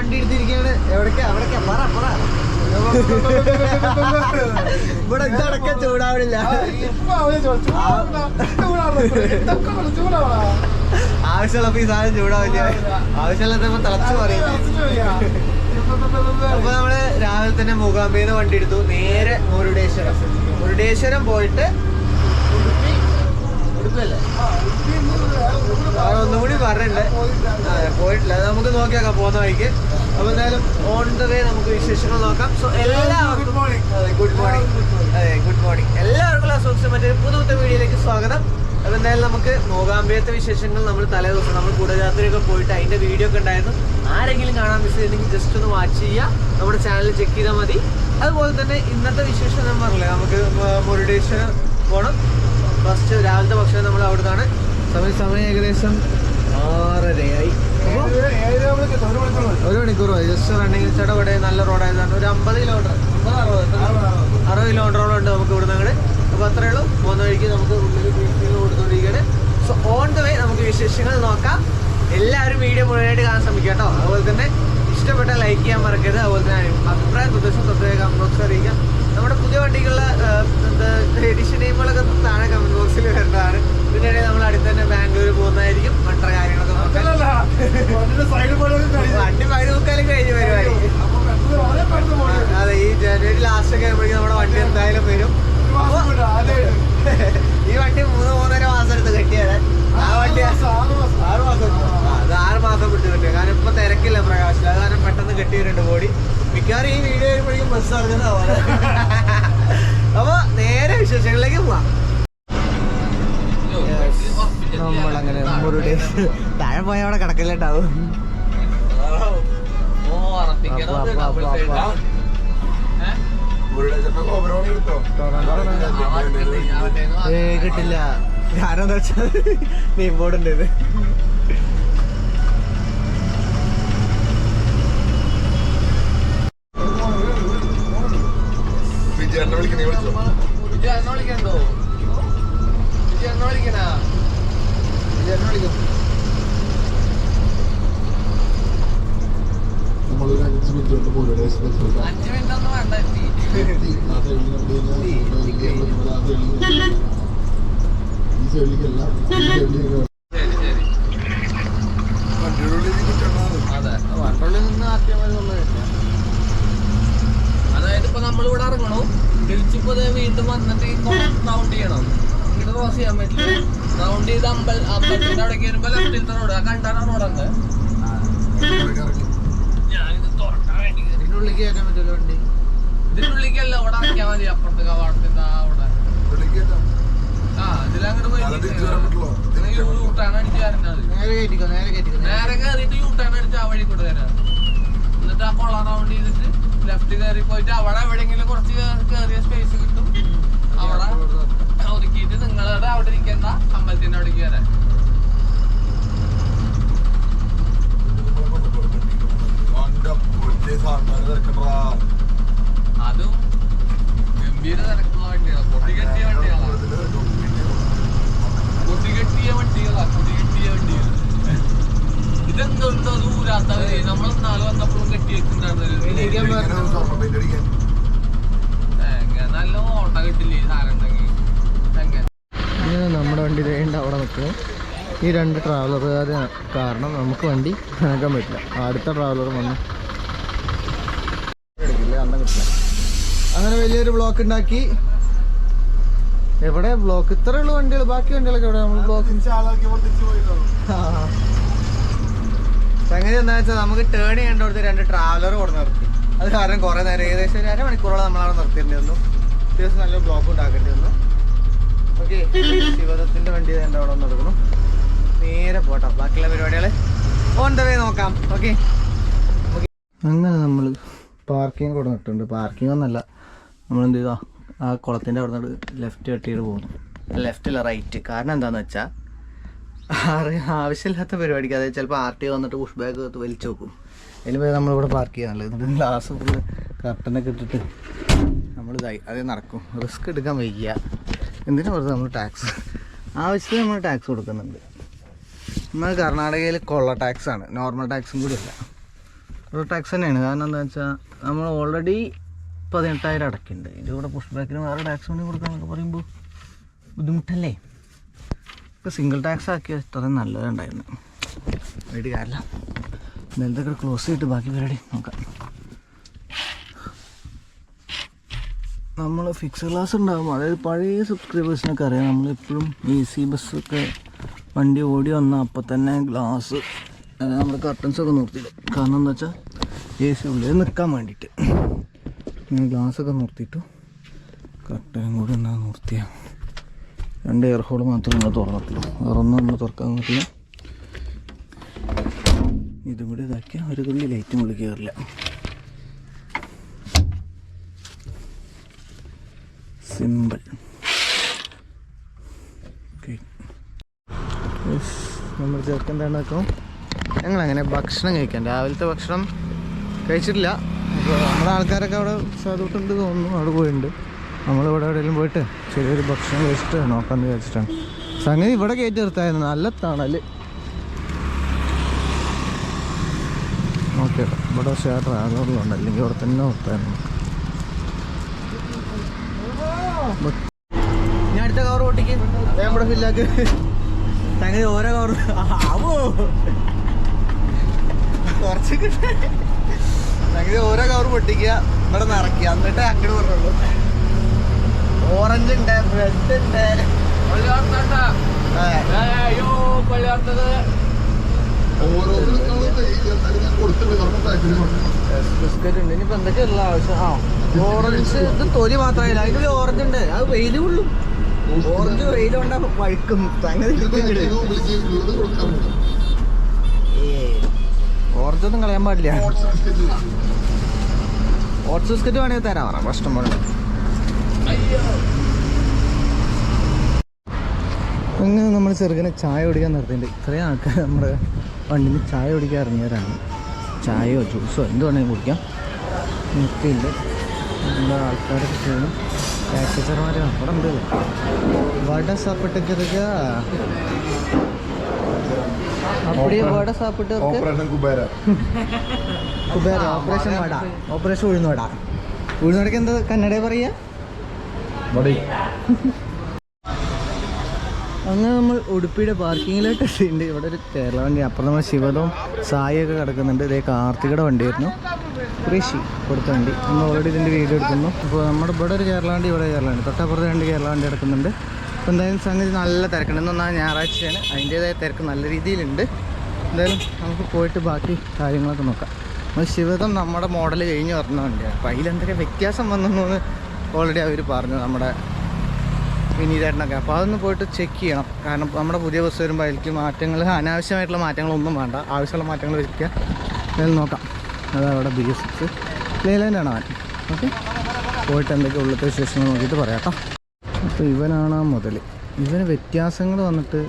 വണ്ടി എടുത്തിരിക്കുകയാണ്. എവിടേക്കാ അവിടേക്കാ പറ പറ. ഇവിടെ ഇതടക്കം ചൂടാവില്ല. ആവശ്യമുള്ളപ്പോ ഈ സാധനം ചൂടാവില്ല. ആവശ്യമില്ലാത്തപ്പോ തിളച്ചു പറയും. അപ്പൊ നമ്മള് രാവിലെ തന്നെ മൂകാംബിന്ന് വണ്ടി എടുത്തു. നേരെ മുരുടേശ്വരം പോയിട്ട് ഉടുപ്പല്ലേ ഒന്നുകൂടി പറഞ്ഞിട്ടുണ്ട്. പോയിട്ടില്ല, അത് നമുക്ക് നോക്കിയാക്കാം പോകുന്ന വഴിക്ക്. അപ്പൊ എന്തായാലും ഓൺ ദ വേ നമുക്ക് വിശേഷങ്ങൾ നോക്കാം. സോ എല്ലാവർക്കും ഗുഡ് മോർണിംഗ് എല്ലാവർക്കും അസോസിയേറ്റ് മറ്റൊരു പുതുത്ത വീഡിയോയിലേക്ക് സ്വാഗതം. അപ്പൊ എന്തായാലും നമുക്ക് മൂകാംബിയത്തെ വിശേഷങ്ങൾ നമ്മൾ തലേ ദിവസം നമ്മൾ കുടജാത്രയൊക്കെ പോയിട്ട് അതിന്റെ വീഡിയോ ഒക്കെ ഉണ്ടായിരുന്നു. ആരെങ്കിലും കാണാൻ മിസ് ചെയ്തിട്ടുണ്ടെങ്കിൽ ജസ്റ്റ് ഒന്ന് വാച്ച് ചെയ്യുക, നമ്മുടെ ചാനൽ ചെക്ക് ചെയ്താൽ മതി. അതുപോലെ തന്നെ ഇന്നത്തെ വിശേഷം ഞാൻ പറഞ്ഞില്ലേ, നമുക്ക് മുരുടേശ്വരം പോകണം. ഫസ്റ്റ് രാവിലത്തെ ഭക്ഷണം നമ്മൾ അവിടെ നിന്നാണ്. സമയം ഏകദേശം 6:30 1 മണിക്കൂർ മതി. ജസ്റ്റ് റണ്ണിങ് ചടവിടെ നല്ല റോഡായതാണ്. ഒരു 50 കിലോമീറ്റർ 60 കിലോമീറ്ററോളം ഉണ്ട് നമുക്ക് ഇവിടെ നിന്ന് അങ്ങോട്ട്. അപ്പോൾ അത്രയേ ഉള്ളൂ. പോകുന്ന വഴിക്ക് നമുക്ക് ഉള്ളിൽ കൊടുത്തുകൊണ്ടിരിക്കുകയാണ്. സോ ഓൺ ദ വേ നമുക്ക് വിശേഷങ്ങൾ നോക്കാം. എല്ലാവരും വീഡിയോ മുഴുവനായിട്ട് കാണാൻ ശ്രമിക്കുക കേട്ടോ. അതുപോലെ തന്നെ ഇഷ്ടപ്പെട്ട ലൈക്ക് ചെയ്യാൻ മറക്കരുത്. അതുപോലെ തന്നെ അഭിപ്രായം നിർദ്ദേശം കമന്റ് ബോക്സിൽ അറിയിക്കാം. നമ്മുടെ പുതിയ വണ്ടികളുടെ എഡിഷൻ നെയിമുകളൊക്കെ താഴെ കമന്റ് ബോക്സിൽ വരുന്നതാണ്. ഇതിനിടെ നമ്മൾ അടുത്ത് തന്നെ ബാംഗ്ലൂർ പോകുന്നതായിരിക്കും. മറ്റു കാര്യങ്ങളൊക്കെ വണ്ടി 15 കഴിഞ്ഞ് പരിപാടി. അതെ, ഈ ജനുവരി ലാസ്റ്റ് ഒക്കെ ആകുമ്പോഴേക്കും നമ്മുടെ വണ്ടി എന്തായാലും വരും. ഈ വണ്ടി 3-3.5 മാസം എടുത്ത് കെട്ടിയത്. ആ വണ്ടി 6 മാസം വിട്ട് കെട്ടിയത്. കാരണം ഇപ്പൊ തിരക്കില്ല പ്രകാശിൽ, അത് കാരണം പെട്ടെന്ന് കെട്ടിയിട്ടുണ്ട് ബോഡി. മിക്കവാറും ഈ വീഡിയോ വരുമ്പോഴേക്കും ബസ് ഇറങ്ങുന്നതാണ്. അപ്പൊ നേരെ വിശേഷങ്ങളിലേക്ക് പോവാം. നമ്മളങ്ങനെ താഴെ പോയ അവിടെ കിടക്കലുണ്ടാവും. കിട്ടില്ല. കാരണം എന്താ വെച്ചാൽ നെയിം ബോർഡ് ഉണ്ട്. ഇത് അതായത് ഇപ്പൊ നമ്മളിവിടെ ഇറങ്ങണു, തിരിച്ചിപ്പോ വീണ്ടും വന്നിട്ട് റൗണ്ട് ചെയ്യണം. ഇങ്ങനെ ക്രോസ് ചെയ്യാൻ പറ്റില്ല. റൗണ്ട് ചെയ്ത് അമ്പലത്തിന്റെ അവിടെ കയറുമ്പോ ലെഫ്റ്റിലത്തെ റോഡ് കണ്ടാണ് റോഡുണ്ട്. ഞാനിത് തുറക്കാൻ വേണ്ടി ഇതിനുള്ളിൽ കയറ്റാൻ പറ്റുമല്ലോ വണ്ടി. ഇതിനുള്ളിലേക്കല്ല, അവിടെ ഇറക്കിയാൽ മതി. അപ്പുറത്ത് കവാടത്തിന്റെ അവിടെ ഇതിലങ്ങോട്ട് പോയി യൂട്ടാണ് അടിച്ച് കയറുന്നത്. നേരെ കയറിയിട്ട് യൂട്ടാണ് അടിച്ച് ആ വഴി കൂടെ തരാം. എന്നിട്ട് ആ കൊള്ള റൗണ്ട് ചെയ്തിട്ട് ലെഫ്റ്റ് കയറി പോയിട്ട് അവിടെ എവിടെയെങ്കിലും കുറച്ച് കയറിയ സ്പേസ് കിട്ടും. അവിടെ ഒതുക്കിയിട്ട് നിങ്ങളുടെ അവിടെ ഇരിക്കേണ്ട അമ്പലത്തിന്റെ അവിടേക്ക് വരാൻ. അതും ഗംഭീര തിരക്കുള്ള വണ്ടികളാണ്. കൊടികെട്ടിയ വണ്ടികൾ. ഇതെന്തോ ദൂരാത്ത നമ്മൾ 4 വന്നപ്പോഴും കെട്ടി വെക്കുന്നുണ്ടായിരുന്നു. നല്ല ഓട്ട കിട്ടില്ലേ സാധനം ഉണ്ടെങ്കിൽ. നമ്മുടെ വണ്ടി ഉണ്ട് അവിടെ നിൽക്കുന്നു. ഈ 2 ട്രാവലറുകാർ കാരണം നമുക്ക് വണ്ടി നനക്കാൻ പറ്റില്ല. അടുത്ത ട്രാവലർ വന്ന് അന്നം കിട്ടില്ല. അങ്ങനെ വലിയൊരു ബ്ലോക്ക് ഉണ്ടാക്കി. എവിടെ ബ്ലോക്ക്? ഇത്രയുള്ള വണ്ടികൾ, ബാക്കി വണ്ടികളൊക്കെ എവിടെ? നമ്മൾ ബ്ലോക്ക് സംഗതി എന്താ വെച്ചാൽ നമുക്ക് ടേൺ ചെയ്യേണ്ടടുത്ത് 2 ട്രാവലർ കൊണ്ട് നിർത്തി. അത് കാരണം കുറേ നേരം ഏകദേശം ഒരു 1/2 മണിക്കൂറോളം നമ്മളവിടെ നിർത്തേണ്ടി വന്നു. അത്യാവശ്യം നല്ല ബ്ലോക്ക് ഉണ്ടാക്കേണ്ടി വന്നു. ഓക്കെ, ശിവദത്തിന്റെ വണ്ടി എൻ്റെ അവിടെ വന്ന് എടുക്കണം. നേരെ പോട്ടോ, ബാക്കിയുള്ള പരിപാടികൾ ഓൺ ദ വേ നോക്കാം. ഓക്കെ, അങ്ങനെ നമ്മൾ പാർക്കിംഗ് കൂടെ നിട്ടുണ്ട്. പാർക്കിംഗ് ഒന്നല്ല, നമ്മളെന്ത് ചെയ്താ ആ കുളത്തിൻ്റെ അവിടെ നിന്ന് ലെഫ്റ്റ് കട്ട് ചെയ്ത് പോകുന്നു. ലെഫ്റ്റില്ല റൈറ്റ്. കാരണം എന്താണെന്ന് വെച്ചാൽ ആവശ്യമില്ലാത്ത പരിപാടിക്ക്, അതായത് ചിലപ്പോൾ RTO വന്നിട്ട് പുഷ് ബാഗ് വലിച്ചു നോക്കും. അതിന് പോയി നമ്മളിവിടെ പാർക്ക് ചെയ്യാനുള്ളത്. എന്നിട്ട് ഗ്ലാസ് ഫുള്ള് കർട്ടനൊക്കെ ഇട്ടിട്ട് നമ്മളിതായി അതേ നടക്കും. റിസ്ക് എടുക്കാൻ വയ്യ. എന്തിനാ വെറുതെ നമ്മൾ ടാക്സ് ആവശ്യത്തിന് നമ്മൾ ടാക്സ് കൊടുക്കുന്നുണ്ട്. നമ്മൾ കർണാടകയിൽ കൊള്ള ടാക്സാണ്, നോർമൽ ടാക്സും കൂടി അല്ല. റോഡ് ടാക്സ് തന്നെയാണ്. കാരണം എന്താ വെച്ചാൽ നമ്മൾ ഓൾറെഡി 18,000 അടയ്ക്കുന്നുണ്ട്. ഇതിൻ്റെ കൂടെ പുഷ് ബാക്കിന് വേറെ ടാക്സ് കൂടി കൊടുക്കാന്നൊക്കെ പറയുമ്പോൾ ബുദ്ധിമുട്ടല്ലേ. ഇപ്പോൾ സിംഗിൾ ടാക്സ് ആക്കിയാൽ ഇത്രയും നല്ലതുണ്ടായിരുന്നു. വീട് കാര്യമില്ല. ഇന്നലത്തെ ക്ലോസ് ചെയ്തിട്ട് ബാക്കി പരിപാടി നോക്കാം. നമ്മൾ ഫിക്സഡ് ക്ലാസ് ഉണ്ടാകും. അതായത് പഴയ സബ്സ്ക്രൈബേഴ്സിനൊക്കെ അറിയാം, നമ്മളെപ്പോഴും AC ബസ്സൊക്കെ വണ്ടി ഓടി വന്നാൽ അപ്പം തന്നെ ഗ്ലാസ് നമ്മുടെ കർട്ടൻസൊക്കെ നിർത്തിയിടും. കാരണം എന്താ വെച്ചാൽ AC ഉള്ളിൽ നിൽക്കാൻ വേണ്ടിയിട്ട് ഞാൻ ഗ്ലാസ്സൊക്കെ നിർത്തിയിട്ടു. കർട്ടനും കൂടി ഉണ്ടാകും നിർത്തിയാൽ 2 എയർ ഹോൾ മാത്രമേ നമ്മൾ തുറന്നിട്ടുള്ളൂ. വേറൊന്നും നമ്മൾ തുറക്കാൻ പറ്റില്ല. ഇതും കൂടി ഇതാക്കിയാൽ ഒരു തുള്ളി ലൈറ്റും ഉള്ളിൽ കയറില്ല. സിമ്പിൾ. ഓക്കെ, നമ്മൾ ചേർക്കാൻ എന്താണ്ടാക്കും, ഞങ്ങളങ്ങനെ ഭക്ഷണം കഴിക്കാം. രാവിലത്തെ ഭക്ഷണം കഴിച്ചിട്ടില്ല. അപ്പോൾ നമ്മുടെ ആൾക്കാരൊക്കെ അവിടെ സാധുട്ടുണ്ട് തോന്നുന്നു, അവിടെ പോയിട്ടുണ്ട്. നമ്മളിവിടെ എവിടെയെങ്കിലും പോയിട്ട് ചെറിയൊരു ഭക്ഷണം കഴിച്ചിട്ട് നോക്കാമെന്ന് വിചാരിച്ചിട്ടാണ്. സംഗതി ഇവിടെ കയറ്റി നിർത്തായിരുന്നു, നല്ല തണൽ. ഓക്കെ, ഇവിടെ പക്ഷേ ആ ട്രാവലറിലുണ്ട്, അല്ലെങ്കിൽ ഇവിടെ തന്നെ നിർത്തായിരുന്നു. ഞാൻ അടുത്ത കവർ പൊട്ടിക്ക് ഇവിടെ ഫില്ലാക്ക്. സംഗതി ഓരോ കവർ ആവോ കുറച്ച് സംഗതി ഓരോ കവർ പൊട്ടിക്കുക, ഇവിടെ നിറയ്ക്കുക, എന്നിട്ട് അങ്ങോട്ട് പറഞ്ഞുള്ളൂ. ഓറഞ്ച് ഉണ്ട്, ബ്രെഡ് ഉണ്ട്, ബിസ്ക്കറ്റ് ഉണ്ട്. ഇനിയിപ്പോൾ എന്തൊക്കെയുള്ള ആവശ്യം? ഓറഞ്ച് ഇത് തൊലി മാത്രമായില്ല, അതിൻ്റെ ഓറഞ്ച് ഉണ്ട്. അത് വെയിൽ കൊള്ളും. ഓറഞ്ച് വെയിൽ കൊണ്ടാ പഴുക്കും. ഓറഞ്ച് ഒന്നും കളയാൻ പാടില്ല. ഓട്സ് ബിസ്ക്കറ്റ് വേണമെങ്കിൽ തരാൻ പറയാം, പ്രശ്നം പോലെ. അങ്ങനെ നമ്മൾ ചെറുക്കനെ ചായ കുടിക്കാൻ നിർത്തിയിട്ടുണ്ട്. ഇത്രയും ആൾക്കാർ നമ്മുടെ വണ്ടിയിൽ ചായ കുടിക്കാൻ ഇറങ്ങിയവരാണ്. ചായയോ ജ്യൂസോ എന്ത് വേണമെങ്കിലും കുടിക്കാം. നിർത്തിയില്ല. നമ്മുടെ ആൾക്കാരൊക്കെ ചെയ്യണം. ടാക്സിച്ചർമാർ അവിടെ ഉണ്ട്. വട സാപ്പിട്ടൊക്കെ அப்படியே വട സാപ്പിട്ട് കുബേര, ഓപ്പറേഷൻ വട, ഓപ്പറേഷൻ ഉഴുന്നുവട. ഉഴുന്നുവടക്ക് എന്താ കന്നഡ പറയുക? അങ്ങനെ നമ്മൾ ഉടുപ്പിയുടെ പാർക്കിങ്ങിലോട്ട് എത്തിയിട്ടുണ്ട്. ഇവിടെ ഒരു കേരള വണ്ടി, അപ്പുറം നമ്മൾ ശിവദവും സായിയൊക്കെ കിടക്കുന്നുണ്ട്. ഇതേ കാർത്തികയുടെ വണ്ടിയായിരുന്നു, കൃഷി കൊടുത്ത വണ്ടി. നമ്മൾ ഓൾറെഡി ഇതിൻ്റെ വീഡിയോ എടുക്കുന്നു. അപ്പോൾ നമ്മുടെ ഇവിടെ ഒരു കേരള വണ്ടി, ഇവിടെ കേരള വണ്ടി, തൊട്ടപ്പുറത്ത് 2 കേരള വണ്ടി കിടക്കുന്നുണ്ട്. അപ്പോൾ എന്തായാലും സംഗതി നല്ല തിരക്കുണ്ട്. ഇന്നൊന്നാണ് ഞായറാഴ്ചയാണ്, അതിൻ്റേതായ തിരക്ക് നല്ല രീതിയിലുണ്ട്. എന്തായാലും നമുക്ക് പോയിട്ട് ബാക്കി കാര്യങ്ങളൊക്കെ നോക്കാം. നമ്മൾ ശിവദം നമ്മുടെ മോഡൽ കഴിഞ്ഞ് പറഞ്ഞ വണ്ടിയാണ്. അപ്പോൾ അതിലെന്തൊക്കെ വ്യത്യാസം വന്നെന്ന് ഓൾറെഡി അവർ പറഞ്ഞു, നമ്മുടെ വിനീതേട്ടനൊക്കെ. അപ്പോൾ അതൊന്ന് പോയിട്ട് ചെക്ക് ചെയ്യണം. കാരണം നമ്മുടെ പുതിയ ബസ് വരുമ്പോൾ അതിലേക്ക് മാറ്റങ്ങൾ, അനാവശ്യമായിട്ടുള്ള മാറ്റങ്ങളൊന്നും വേണ്ട, ആവശ്യമുള്ള മാറ്റങ്ങൾ വയ്ക്കുക. എന്തായാലും നോക്കാം. അതവിടെ BS6 ലൈലാൻഡാണ് അവൻ. ഓക്കെ, പോയിട്ട് എന്തൊക്കെ ഉള്ളത്തെ വിശേഷങ്ങൾ നോക്കിയിട്ട് പറയാം കേട്ടോ. അപ്പോൾ ഇവനാണ് ആ മുതൽ. ഇവന് വ്യത്യാസങ്ങൾ വന്നിട്ട്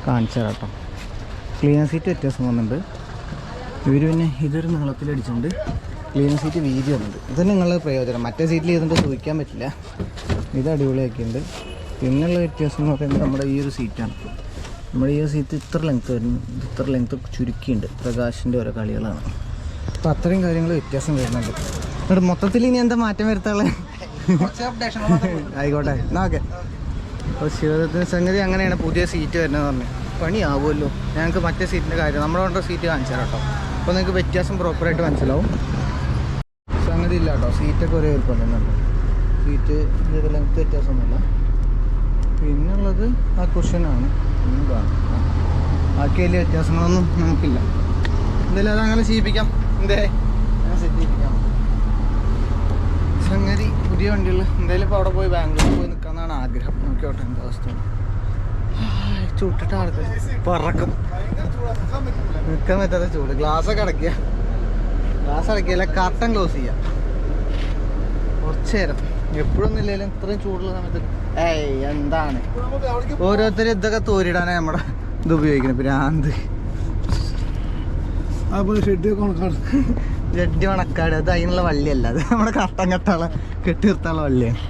കാണിച്ചു തരാം കേട്ടോ. ക്ലീനർ സീറ്റ് വ്യത്യാസം വന്നിട്ടുണ്ട്. ഇവർ പിന്നെ ഇതൊരു നീളത്തിലടിച്ചിട്ടുണ്ട്. ക്ലീനർ സീറ്റ് വീതി വന്നിട്ടുണ്ട്. ഇതന്നെ നിങ്ങളുടെ പ്രയോജനം. മറ്റേ സീറ്റിൽ ചെയ്തിട്ട് സൂഹിക്കാൻ പറ്റില്ല. ഇത് അടിപൊളിയാക്കിയിട്ടുണ്ട്. പിന്നെയുള്ള വ്യത്യാസം എന്ന് പറയുന്നത് നമ്മുടെ ഈ ഒരു സീറ്റാണ്. നമ്മുടെ ഈ ഒരു സീറ്റ് ഇത്ര ലെങ്ത്ത് വരുന്നു, ഇത്ര ലെങ്ത്ത് ചുരുക്കിയുണ്ട്. പ്രകാശിൻ്റെ ഓരോ കളികളാണ്. അപ്പോൾ അത്രയും കാര്യങ്ങൾ വ്യത്യാസം വരുന്നുണ്ട്. എന്നിട്ട് മൊത്തത്തിൽ ഇനി എന്താ മാറ്റം വരുത്താനുള്ളത്? ആയിക്കോട്ടെ, എന്നാൽ ഓക്കെ. അപ്പോൾ ശിവദത്തിന് സംഗതി അങ്ങനെയാണ്. പുതിയ സീറ്റ് വരുന്നതെന്ന് പറഞ്ഞു പണിയാവുമല്ലോ. ഞങ്ങൾക്ക് മറ്റേ സീറ്റിൻ്റെ കാര്യം നമ്മുടെ കൊണ്ട് സീറ്റ് കാണിച്ചു തരാം കേട്ടോ. അപ്പോൾ നിങ്ങൾക്ക് വ്യത്യാസം പ്രോപ്പറായിട്ട് മനസ്സിലാവും. സംഗതി ഇല്ല കേട്ടോ, സീറ്റൊക്കെ ഒരേ ഒരു പറയുന്നുണ്ട്. സീറ്റ് ഇതിൻ്റെ ലെങ്ത്ത് വ്യത്യാസമൊന്നുമില്ല. പിന്നുള്ളത് ആ കുഷനാണ്. ബാക്കി വലിയ വ്യത്യാസങ്ങളൊന്നും നമുക്കില്ല. എന്തായാലും അതങ്ങനെ ചെയ്യിപ്പിക്കാം. എന്തേ അങ്ങനെ സെറ്റ് ചെയ്യിപ്പിക്കാം. സംഗതി പുതിയ വണ്ടികൾ. എന്തായാലും ഇപ്പോൾ അവിടെ പോയി ബാംഗ്ലൂരിൽ പോയി നിൽക്കാമെന്നാണ് ആഗ്രഹം. നോക്കിയോട്ടെ എന്താ അവസ്ഥ. ചൂട്ടിട്ട് ആൾക്കാർ പറക്കും. നിൽക്കാൻ പറ്റാത്ത ചൂട്. ഗ്ലാസ്സൊക്കെ അടയ്ക്കുക. ഗ്ലാസ് അടയ്ക്കില്ല, കർട്ടൻ ക്ലോസ് ചെയ്യുക കുറച്ച് നേരം. എപ്പോഴൊന്നും ഇല്ലെങ്കിലും ഇത്രയും ചൂടുള്ള സമയത്ത് എന്താണ് ഓരോരുത്തരും ഇതൊക്കെ തോരിടാനാണ് നമ്മുടെ ഇത് ഉപയോഗിക്കുന്നത്. ഭ്രാന്ത്. ജഡ്ഡി മണക്കാട് അത് അതിനുള്ള വള്ളിയല്ല, അത് നമ്മുടെ കട്ടൻ കെട്ടാളെ കെട്ടി നിർത്താനുള്ള വള്ളിയാണ്.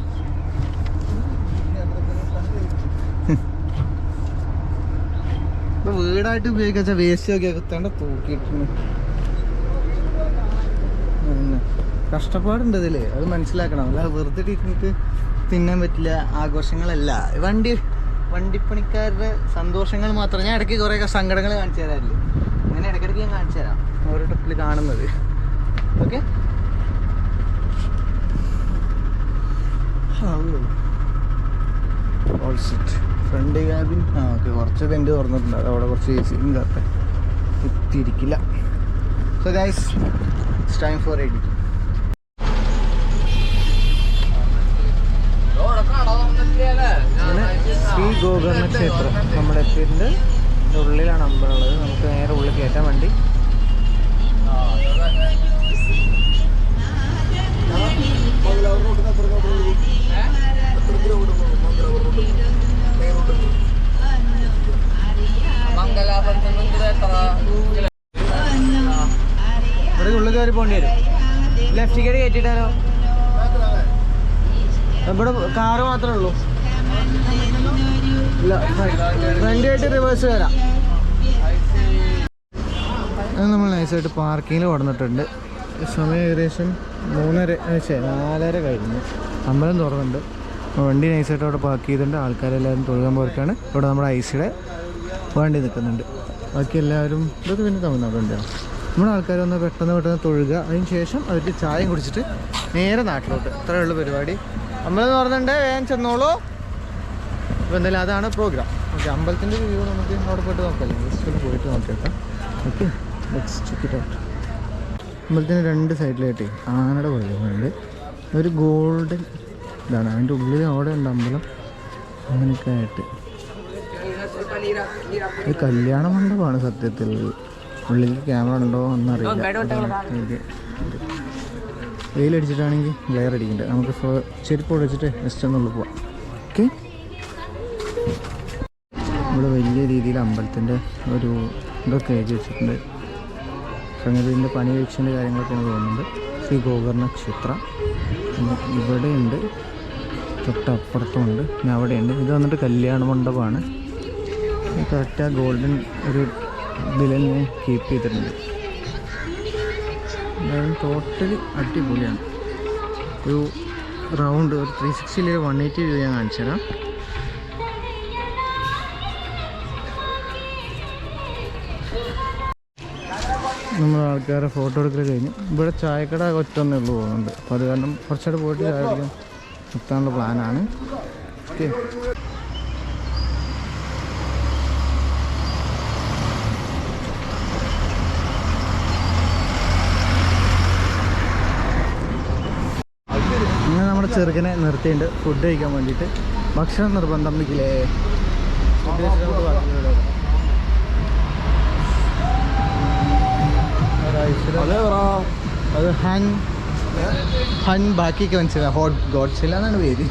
ഇപ്പൊ വീടായിട്ട് ഉപയോഗിക്കാച്ച വേസ്റ്റ് ഒക്കെ കുത്താണ്ട് തൂക്കിയിട്ടുണ്ട്. കഷ്ടപ്പാടുണ്ട് ഇതിൽ, അത് മനസ്സിലാക്കണം. അല്ല വെറുതെ ഇരുന്നിട്ട് തിന്നാൻ പറ്റില്ല. ആഘോഷങ്ങളല്ല വണ്ടിപ്പണിക്കാരുടെ സന്തോഷങ്ങൾ മാത്രം. ഞാൻ ഇടയ്ക്ക് കുറേ സങ്കടങ്ങൾ കാണിച്ചു തരാറില്ലേ, അങ്ങനെ ഇടയ്ക്കിടയ്ക്ക് ഞാൻ കാണിച്ചു തരാം ഓരോ ട്രിപ്പിൽ കാണുന്നത്. Okay, all set. Front cabin okay, കുറച്ച് വെൻ്റ് തുറന്നിട്ടുണ്ട്, അത് അവിടെ കുറച്ച് ഏസിയും കറക്റ്റ് കുത്തിയിരിക്കില്ല. So guys, it's time for editing. Shri Gokarna ക്ഷേത്രം നമ്മുടെ എത്തിയിട്ടുണ്ട്. ഉള്ളിലാണ് അമ്പലമുള്ളത്. നമുക്ക് നേരെ ഉള്ളിൽ കയറ്റാൻ വേണ്ടി ഇവിടെ ഉള്ളിൽ കയറി പോകേണ്ടി വരും. ലെഫ്റ്റ് കയറി കയറ്റിയിട്ടാലോ? ഇവിടെ കാറ് മാത്രമേ ഉള്ളൂ. ഫ്രണ്ട് ആയിട്ട് റിവേഴ്സ് വരാം. അത് നമ്മൾ നൈസായിട്ട് പാർക്കിങ്ങിൽ കൊടുത്തിട്ടുണ്ട്. സമയം ഏകദേശം 4:30 കഴിഞ്ഞു. അമ്പലം തുറന്നുണ്ട്. വണ്ടി നൈസായിട്ട് അവിടെ പാർക്ക് ചെയ്തിട്ടുണ്ട്. ആൾക്കാരെല്ലാവരും തൊഴുകാൻ പോയിട്ടാണ്. ഇവിടെ നമ്മുടെ ഐസിയുടെ വണ്ടി നിൽക്കുന്നുണ്ട്. ബാക്കി എല്ലാവരും ഇതൊക്കെ പിന്നെ തമിഴ്നാട് വണ്ടിയാണ്. നമ്മുടെ ആൾക്കാർ വന്ന് പെട്ടെന്ന് തൊഴുക. അതിന് ശേഷം അവർക്ക് ചായയും കുടിച്ചിട്ട് നേരെ നാട്ടിലോട്ട്. ഇത്രയേ ഉള്ളൂ പരിപാടി. അമ്പലം തുറന്നുണ്ട്, വേഗം ചെന്നോളൂ. അപ്പോൾ എന്തായാലും അതാണ് പ്രോഗ്രാം. ഓക്കെ, അമ്പലത്തിൻ്റെ വ്യൂ നമുക്ക് അവിടെ പോയിട്ട് നോക്കാമല്ലോ. ജസ്റ്റ് പോയിട്ട് നോക്കിയേക്കാം. Okay, let's check it out. അമ്പലത്തിന് 2 സൈഡിലായിട്ട് ആനയുടെ കുഴപ്പമുണ്ട്. ഒരു ഗോൾഡൻ ഇതാണ്. അതിൻ്റെ ഉള്ളിൽ അവിടെ ഉണ്ട് അമ്പലം. അങ്ങനെയൊക്കെ ആയിട്ട് ഒരു കല്യാണ മണ്ഡപമാണ് സത്യത്തിൽ. ഉള്ളിൽ ക്യാമറ ഉണ്ടോ എന്നറിയില്ല. വെയിലടിച്ചിട്ടാണെങ്കിൽ ഗ്ലെയർ അടിക്കുന്നുണ്ട്. നമുക്ക് ചെരുപ്പ് ഒഴിച്ചിട്ട് ജസ്റ്റ് ഒന്നുള്ളിൽ പോവാം. ഓക്കെ, ഇവിടെ വലിയ രീതിയിൽ അമ്പലത്തിൻ്റെ ഒരു ഇതൊക്കെ എഴുതി വെച്ചിട്ടുണ്ട്. സംഗതിൻ്റെ പണി വീക്ഷൻ്റെ കാര്യങ്ങളൊക്കെയാണ് തോന്നുന്നുണ്ട്. ശ്രീ ഗോകർണ ക്ഷേത്രം ഇവിടെയുണ്ട്, തൊട്ടപ്പുറത്തുമുണ്ട്, പിന്നെ അവിടെയുണ്ട്. ഇത് വന്നിട്ട് കല്യാണ മണ്ഡപമാണ്. കറക്റ്റ് ആ ഗോൾഡൻ ഒരു ഇതിൽ തന്നെ കീപ്പ് ചെയ്തിട്ടുണ്ട്. എന്തായാലും ടോട്ടലി അടിപൊളിയാണ്. ഒരു റൗണ്ട് ഒരു 360 180 വ്യൂ ഞാൻ കാണിച്ചു തരാം. നമ്മൾ ആൾക്കാരെ ഫോട്ടോ എടുക്കൽ കഴിഞ്ഞു. ഇവിടെ ചായക്കട ഒറ്റൊന്നേ ഉള്ളൂ പോകുന്നുണ്ട്. അപ്പോൾ അത് കാരണം കുറച്ചുകൂടെ പോയിട്ട് ചായ കുടിക്കാൻ നിർത്താനുള്ള പ്ലാനാണ്. ഓക്കെ, ഇങ്ങനെ നമ്മുടെ ചെറുക്കനെ നിർത്തിയിട്ടുണ്ട് ഫുഡ് കഴിക്കാൻ വേണ്ടിയിട്ട്. ഭക്ഷണം നിർബന്ധം ഇല്ലേ? ഫുഡ് കഴിച്ചിട്ട് നമുക്ക് ബാക്കിയുള്ള അത് ഹൻ ബാക്കിയൊക്കെ മനസ്സിലായി. ഹോട്ട് ഗോഡ്സില്ല എന്നാണ് പേര്.